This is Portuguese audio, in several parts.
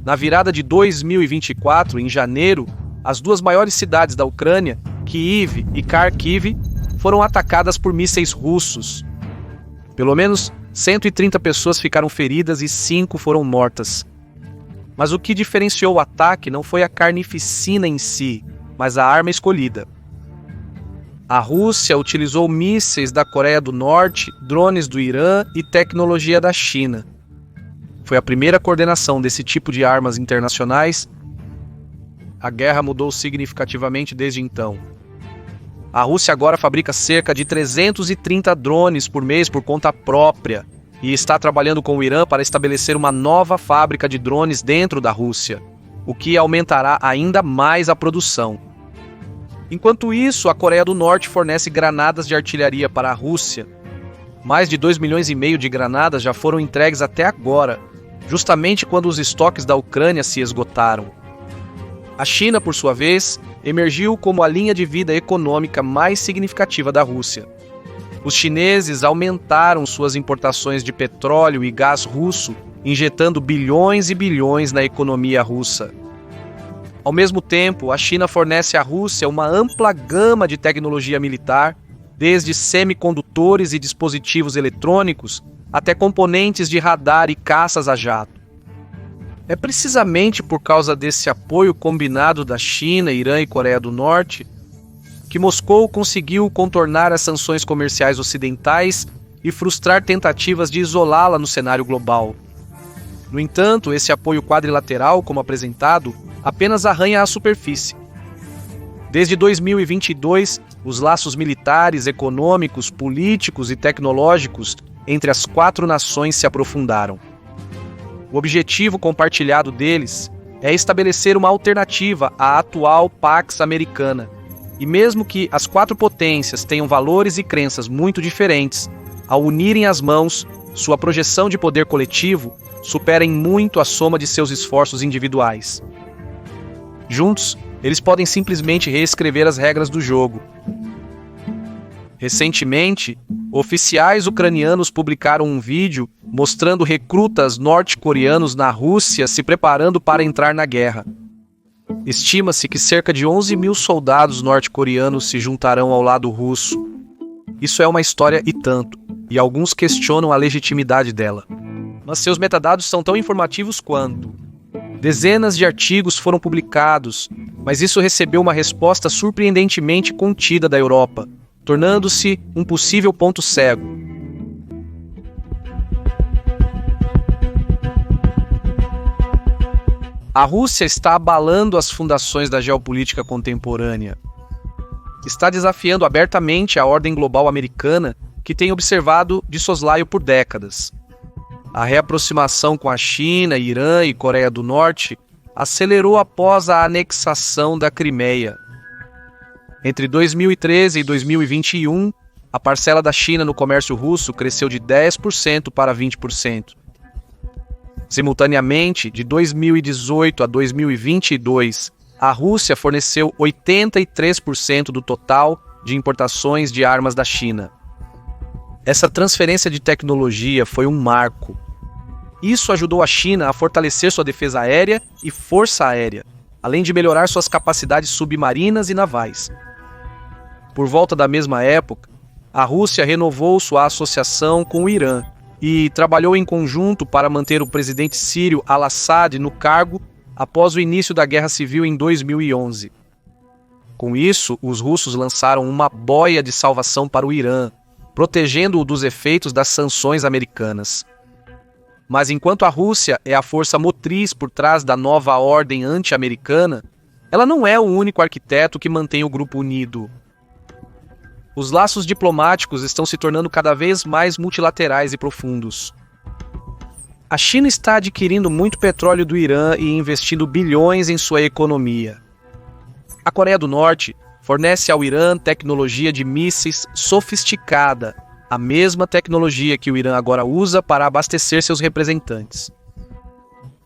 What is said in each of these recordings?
Na virada de 2024, em janeiro, as duas maiores cidades da Ucrânia, Kyiv e Kharkiv, foram atacadas por mísseis russos. Pelo menos 130 pessoas ficaram feridas e 5 foram mortas. Mas o que diferenciou o ataque não foi a carnificina em si, mas a arma escolhida. A Rússia utilizou mísseis da Coreia do Norte, drones do Irã e tecnologia da China. Foi a primeira coordenação desse tipo de armas internacionais. A guerra mudou significativamente desde então. A Rússia agora fabrica cerca de 330 drones por mês por conta própria e está trabalhando com o Irã para estabelecer uma nova fábrica de drones dentro da Rússia, o que aumentará ainda mais a produção. Enquanto isso, a Coreia do Norte fornece granadas de artilharia para a Rússia. Mais de 2,5 milhões de granadas já foram entregues até agora, justamente quando os estoques da Ucrânia se esgotaram. A China, por sua vez, emergiu como a linha de vida econômica mais significativa da Rússia. Os chineses aumentaram suas importações de petróleo e gás russo, injetando bilhões e bilhões na economia russa. Ao mesmo tempo, a China fornece à Rússia uma ampla gama de tecnologia militar, desde semicondutores e dispositivos eletrônicos até componentes de radar e caças a jato. É precisamente por causa desse apoio combinado da China, Irã e Coreia do Norte que Moscou conseguiu contornar as sanções comerciais ocidentais e frustrar tentativas de isolá-la no cenário global. No entanto, esse apoio quadrilateral, como apresentado, apenas arranha a superfície. Desde 2022, os laços militares, econômicos, políticos e tecnológicos entre as 4 nações se aprofundaram. O objetivo compartilhado deles é estabelecer uma alternativa à atual Pax Americana. E mesmo que as 4 potências tenham valores e crenças muito diferentes, ao unirem as mãos, sua projeção de poder coletivo supera em muito a soma de seus esforços individuais. Juntos, eles podem simplesmente reescrever as regras do jogo. Recentemente, oficiais ucranianos publicaram um vídeo mostrando recrutas norte-coreanos na Rússia se preparando para entrar na guerra. Estima-se que cerca de 11 mil soldados norte-coreanos se juntarão ao lado russo. Isso é uma história e tanto, e alguns questionam a legitimidade dela. Mas seus metadados são tão informativos quanto. Dezenas de artigos foram publicados, mas isso recebeu uma resposta surpreendentemente contida da Europa, tornando-se um possível ponto cego. A Rússia está abalando as fundações da geopolítica contemporânea. Está desafiando abertamente a ordem global americana, que tem observado de soslaio por décadas. A reaproximação com a China, Irã e Coreia do Norte acelerou após a anexação da Crimeia. Entre 2013 e 2021, a parcela da China no comércio russo cresceu de 10% para 20%. Simultaneamente, de 2018 a 2022, a Rússia forneceu 83% do total de importações de armas da China. Essa transferência de tecnologia foi um marco. Isso ajudou a China a fortalecer sua defesa aérea e força aérea, além de melhorar suas capacidades submarinas e navais. Por volta da mesma época, a Rússia renovou sua associação com o Irã e trabalhou em conjunto para manter o presidente sírio Al-Assad no cargo após o início da Guerra Civil em 2011. Com isso, os russos lançaram uma boia de salvação para o Irã, protegendo-o dos efeitos das sanções americanas. Mas enquanto a Rússia é a força motriz por trás da nova ordem anti-americana, ela não é o único arquiteto que mantém o grupo unido. Os laços diplomáticos estão se tornando cada vez mais multilaterais e profundos. A China está adquirindo muito petróleo do Irã e investindo bilhões em sua economia. A Coreia do Norte fornece ao Irã tecnologia de mísseis sofisticada, a mesma tecnologia que o Irã agora usa para abastecer seus representantes.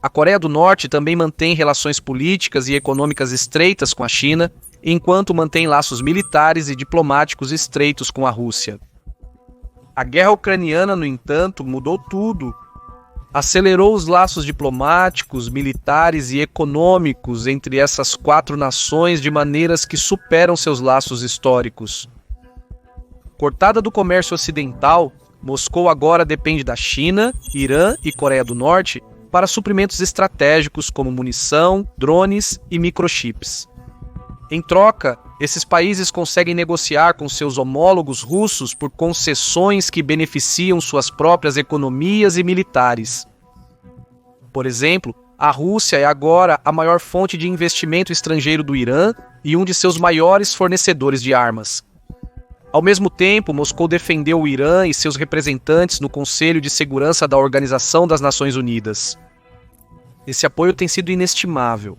A Coreia do Norte também mantém relações políticas e econômicas estreitas com a China, enquanto mantém laços militares e diplomáticos estreitos com a Rússia. A guerra ucraniana, no entanto, mudou tudo. acelerou os laços diplomáticos, militares e econômicos entre essas quatro nações de maneiras que superam seus laços históricos. Cortada do comércio ocidental, Moscou agora depende da China, Irã e Coreia do Norte para suprimentos estratégicos como munição, drones e microchips. Em troca, esses países conseguem negociar com seus homólogos russos por concessões que beneficiam suas próprias economias e militares. Por exemplo, a Rússia é agora a maior fonte de investimento estrangeiro do Irã e um de seus maiores fornecedores de armas. Ao mesmo tempo, Moscou defendeu o Irã e seus representantes no Conselho de Segurança da Organização das Nações Unidas. Esse apoio tem sido inestimável.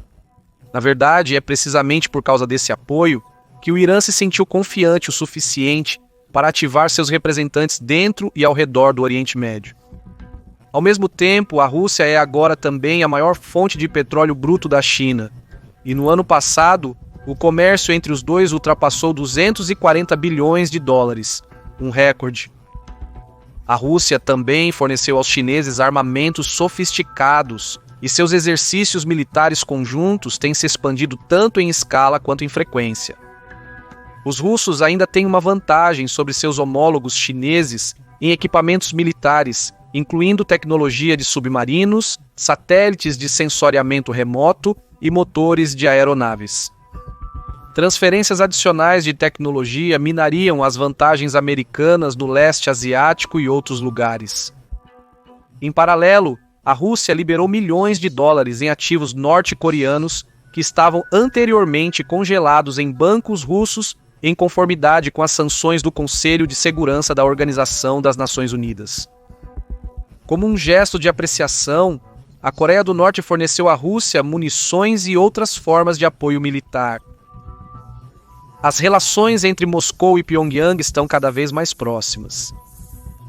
Na verdade, é precisamente por causa desse apoio que o Irã se sentiu confiante o suficiente para ativar seus representantes dentro e ao redor do Oriente Médio. Ao mesmo tempo, a Rússia é agora também a maior fonte de petróleo bruto da China, e no ano passado, o comércio entre os dois ultrapassou 240 bilhões de dólares, um recorde. A Rússia também forneceu aos chineses armamentos sofisticados, e seus exercícios militares conjuntos têm se expandido tanto em escala quanto em frequência. Os russos ainda têm uma vantagem sobre seus homólogos chineses em equipamentos militares, incluindo tecnologia de submarinos, satélites de sensoriamento remoto e motores de aeronaves. Transferências adicionais de tecnologia minariam as vantagens americanas no leste asiático e outros lugares. Em paralelo, a Rússia liberou milhões de dólares em ativos norte-coreanos que estavam anteriormente congelados em bancos russos em conformidade com as sanções do Conselho de Segurança da Organização das Nações Unidas. Como um gesto de apreciação, a Coreia do Norte forneceu à Rússia munições e outras formas de apoio militar. As relações entre Moscou e Pyongyang estão cada vez mais próximas.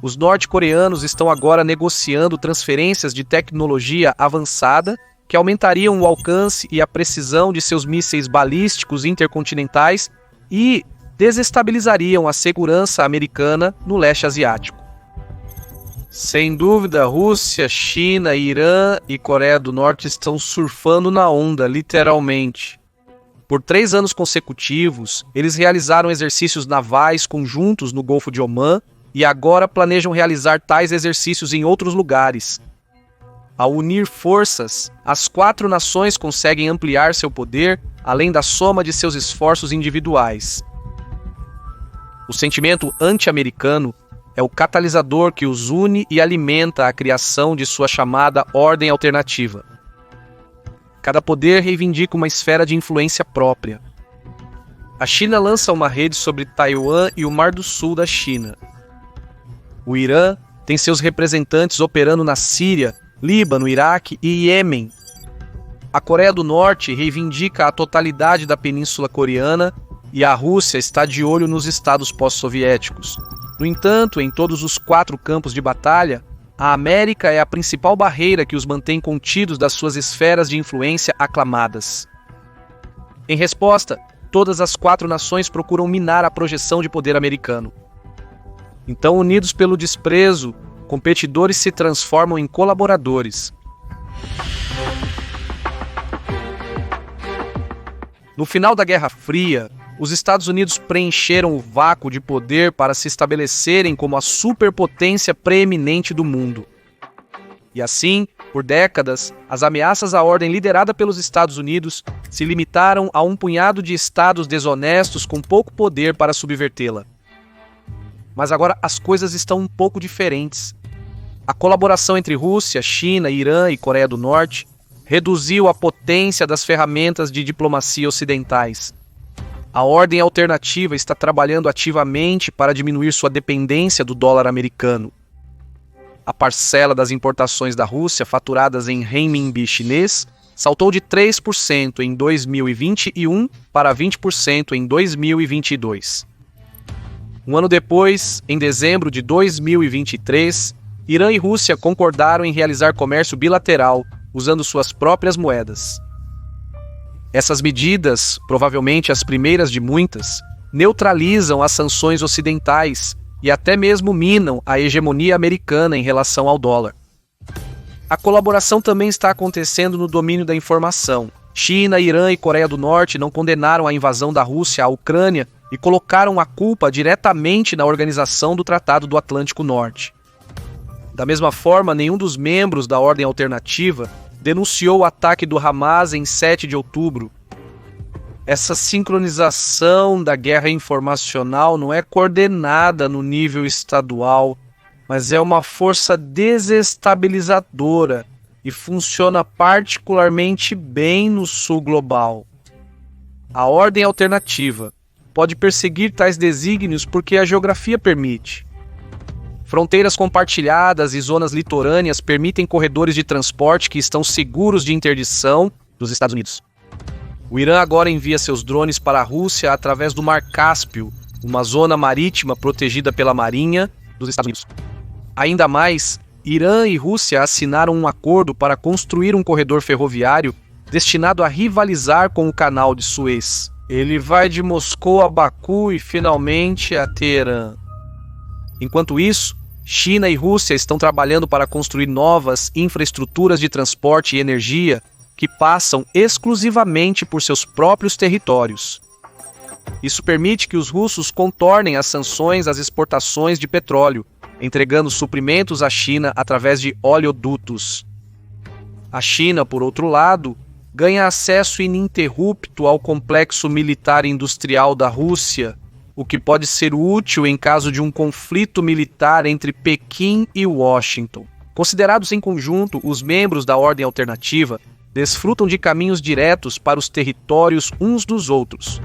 Os norte-coreanos estão agora negociando transferências de tecnologia avançada que aumentariam o alcance e a precisão de seus mísseis balísticos intercontinentais e desestabilizariam a segurança americana no leste asiático. Sem dúvida, Rússia, China, Irã e Coreia do Norte estão surfando na onda, literalmente. Por 3 anos consecutivos, eles realizaram exercícios navais conjuntos no Golfo de Omã e agora planejam realizar tais exercícios em outros lugares. Ao unir forças, as 4 nações conseguem ampliar seu poder além da soma de seus esforços individuais. O sentimento anti-americano é o catalisador que os une e alimenta a criação de sua chamada ordem alternativa. Cada poder reivindica uma esfera de influência própria. A China lança uma rede sobre Taiwan e o Mar do Sul da China. O Irã tem seus representantes operando na Síria, Líbano, Iraque e Iêmen. A Coreia do Norte reivindica a totalidade da Península Coreana e a Rússia está de olho nos estados pós-soviéticos. No entanto, em todos os 4 campos de batalha, a América é a principal barreira que os mantém contidos das suas esferas de influência aclamadas. Em resposta, todas as 4 nações procuram minar a projeção de poder americano. Então, unidos pelo desprezo, competidores se transformam em colaboradores. No final da Guerra Fria, os Estados Unidos preencheram o vácuo de poder para se estabelecerem como a superpotência preeminente do mundo. E assim, por décadas, as ameaças à ordem liderada pelos Estados Unidos se limitaram a um punhado de estados desonestos com pouco poder para subvertê-la. Mas agora as coisas estão um pouco diferentes. A colaboração entre Rússia, China, Irã e Coreia do Norte reduziu a potência das ferramentas de diplomacia ocidentais. A ordem alternativa está trabalhando ativamente para diminuir sua dependência do dólar americano. A parcela das importações da Rússia faturadas em renminbi chinês saltou de 3% em 2021 para 20% em 2022. Um ano depois, em dezembro de 2023, Irã e Rússia concordaram em realizar comércio bilateral usando suas próprias moedas. Essas medidas, provavelmente as primeiras de muitas, neutralizam as sanções ocidentais e até mesmo minam a hegemonia americana em relação ao dólar. A colaboração também está acontecendo no domínio da informação. China, Irã e Coreia do Norte não condenaram a invasão da Rússia à Ucrânia e colocaram a culpa diretamente na organização do Tratado do Atlântico Norte. Da mesma forma, nenhum dos membros da Ordem Alternativa denunciou o ataque do Hamas em 7 de outubro. Essa sincronização da guerra informacional não é coordenada no nível estadual, mas é uma força desestabilizadora e funciona particularmente bem no sul global. A Ordem Alternativa pode perseguir tais desígnios porque a geografia permite. Fronteiras compartilhadas e zonas litorâneas permitem corredores de transporte que estão seguros de interdição dos Estados Unidos. O Irã agora envia seus drones para a Rússia através do Mar Cáspio, uma zona marítima protegida pela Marinha dos Estados Unidos. Ainda mais, Irã e Rússia assinaram um acordo para construir um corredor ferroviário destinado a rivalizar com o Canal de Suez. Ele vai de Moscou a Baku e finalmente a Teherã. Enquanto isso, China e Rússia estão trabalhando para construir novas infraestruturas de transporte e energia que passam exclusivamente por seus próprios territórios. Isso permite que os russos contornem as sanções às exportações de petróleo, entregando suprimentos à China através de oleodutos. A China, por outro lado, ganha acesso ininterrupto ao complexo militar industrial da Rússia, o que pode ser útil em caso de um conflito militar entre Pequim e Washington. Considerados em conjunto, os membros da Ordem Alternativa desfrutam de caminhos diretos para os territórios uns dos outros.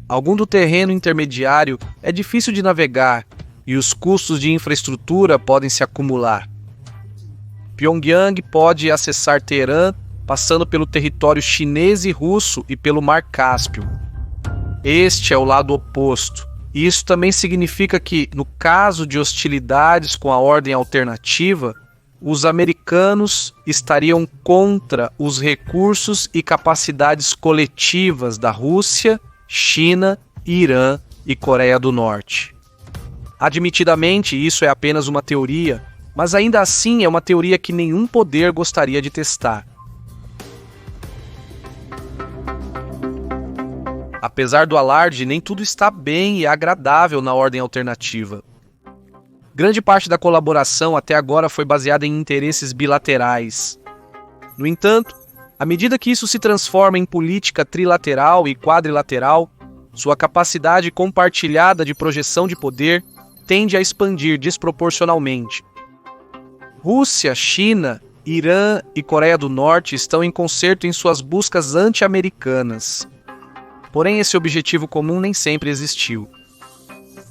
Algum do terreno intermediário é difícil de navegar e os custos de infraestrutura podem se acumular. Pyongyang pode acessar Teherã passando pelo território chinês e russo e pelo Mar Cáspio. Este é o lado oposto. E isso também significa que, no caso de hostilidades com a Ordem Alternativa, os americanos estariam contra os recursos e capacidades coletivas da Rússia, China, Irã e Coreia do Norte. Admitidamente, isso é apenas uma teoria, mas ainda assim é uma teoria que nenhum poder gostaria de testar. Apesar do alarde, nem tudo está bem e agradável na Ordem Alternativa. Grande parte da colaboração até agora foi baseada em interesses bilaterais. No entanto, à medida que isso se transforma em política trilateral e quadrilateral, sua capacidade compartilhada de projeção de poder tende a expandir desproporcionalmente. Rússia, China, Irã e Coreia do Norte estão em concerto em suas buscas anti-americanas. Porém, esse objetivo comum nem sempre existiu.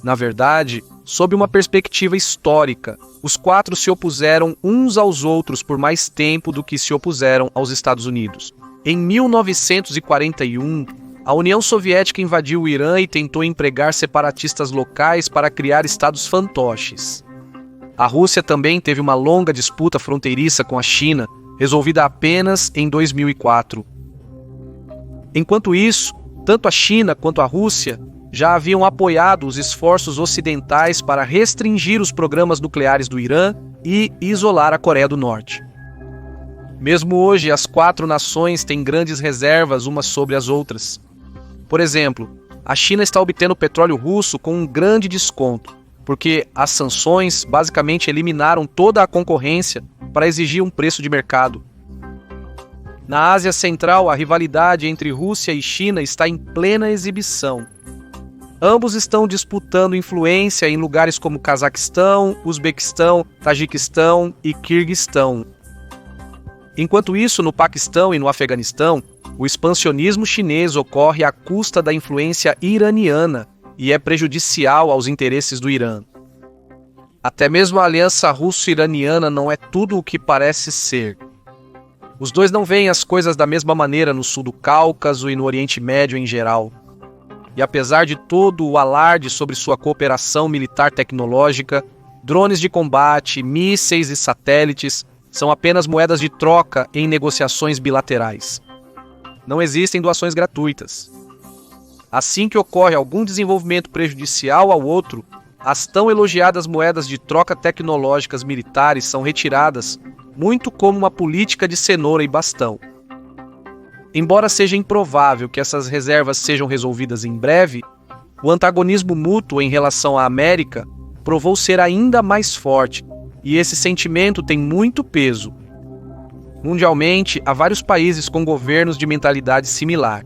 Na verdade, sob uma perspectiva histórica, os quatro se opuseram uns aos outros por mais tempo do que se opuseram aos Estados Unidos. Em 1941, a União Soviética invadiu o Irã e tentou empregar separatistas locais para criar estados fantoches. A Rússia também teve uma longa disputa fronteiriça com a China, resolvida apenas em 2004. Enquanto isso, tanto a China quanto a Rússia já haviam apoiado os esforços ocidentais para restringir os programas nucleares do Irã e isolar a Coreia do Norte. Mesmo hoje, as quatro nações têm grandes reservas umas sobre as outras. Por exemplo, a China está obtendo petróleo russo com um grande desconto, porque as sanções basicamente eliminaram toda a concorrência para exigir um preço de mercado. Na Ásia Central, a rivalidade entre Rússia e China está em plena exibição. Ambos estão disputando influência em lugares como Cazaquistão, Uzbequistão, Tajiquistão e Quirguistão. Enquanto isso, no Paquistão e no Afeganistão, o expansionismo chinês ocorre à custa da influência iraniana e é prejudicial aos interesses do Irã. Até mesmo a aliança russo-iraniana não é tudo o que parece ser. Os dois não veem as coisas da mesma maneira no sul do Cáucaso e no Oriente Médio em geral. E apesar de todo o alarde sobre sua cooperação militar tecnológica, drones de combate, mísseis e satélites são apenas moedas de troca em negociações bilaterais. Não existem doações gratuitas. Assim que ocorre algum desenvolvimento prejudicial ao outro, as tão elogiadas moedas de troca tecnológicas militares são retiradas muito como uma política de cenoura e bastão. Embora seja improvável que essas reservas sejam resolvidas em breve, o antagonismo mútuo em relação à América provou ser ainda mais forte, e esse sentimento tem muito peso. Mundialmente, há vários países com governos de mentalidade similar.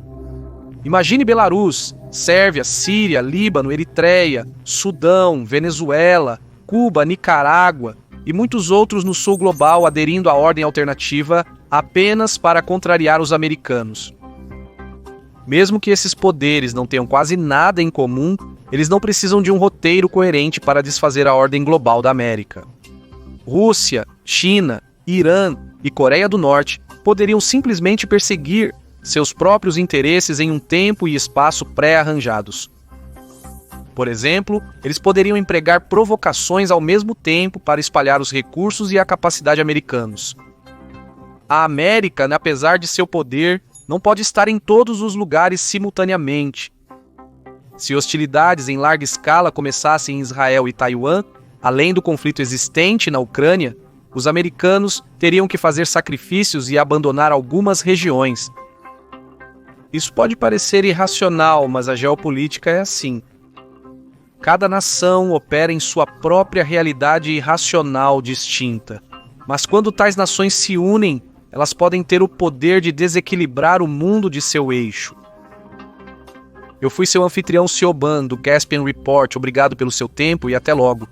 Imagine Belarus, Sérvia, Síria, Líbano, Eritreia, Sudão, Venezuela, Cuba, Nicarágua e muitos outros no sul global aderindo à ordem alternativa apenas para contrariar os americanos. Mesmo que esses poderes não tenham quase nada em comum, eles não precisam de um roteiro coerente para desfazer a ordem global da América. Rússia, China, Irã e Coreia do Norte poderiam simplesmente perseguir seus próprios interesses em um tempo e espaço pré-arranjados. Por exemplo, eles poderiam empregar provocações ao mesmo tempo para espalhar os recursos e a capacidade americanos. A América, apesar de seu poder, não pode estar em todos os lugares simultaneamente. Se hostilidades em larga escala começassem em Israel e Taiwan, além do conflito existente na Ucrânia, os americanos teriam que fazer sacrifícios e abandonar algumas regiões. Isso pode parecer irracional, mas a geopolítica é assim. Cada nação opera em sua própria realidade irracional distinta. Mas quando tais nações se unem, elas podem ter o poder de desequilibrar o mundo de seu eixo. Eu fui seu anfitrião Siobhan, do Caspian Report. Obrigado pelo seu tempo e até logo.